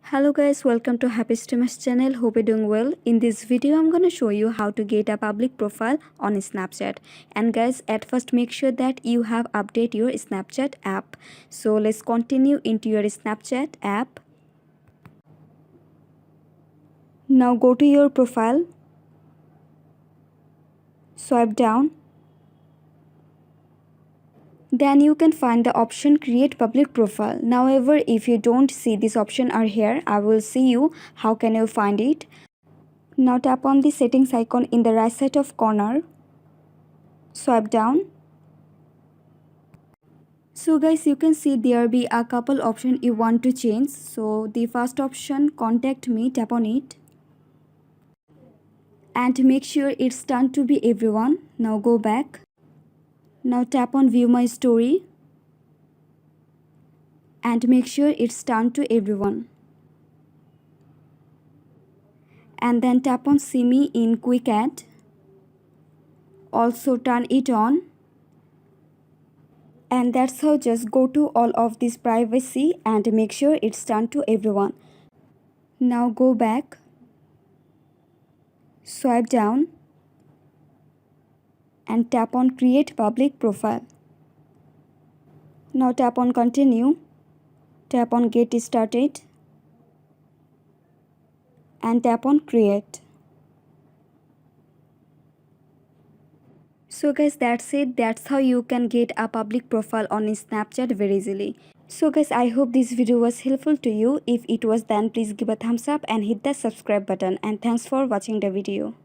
Hello guys, welcome to Happy Streamers channel. Hope you're doing well. In this video I'm gonna show you how to get a public profile on Snapchat. And guys, at first make sure that you have updated your Snapchat app. So let's continue into your Snapchat app. Now go to your profile, swipe down. Then you can find the option create public profile. However, if you don't see this option are here, I will see you how can you find it. Now tap on the settings icon in the right side of corner. Swipe down. So guys, you can see there be a couple options you want to change. So the first option, contact me, tap on it. And make sure it's turned to be everyone. Now go back. Now tap on view my story. And make sure it's turned to everyone. And then tap on see me in quick add. Also turn it on. And that's how. Just go to all of this privacy and make sure it's turned to everyone. Now go back. Swipe down. And tap on create public profile. Now tap on continue. Tap on get started. And tap on create. So guys, that's it. That's how you can get a public profile on Snapchat very easily. So guys, I hope this video was helpful to you. If it was, then please give a thumbs up and hit the subscribe button. And thanks for watching the video.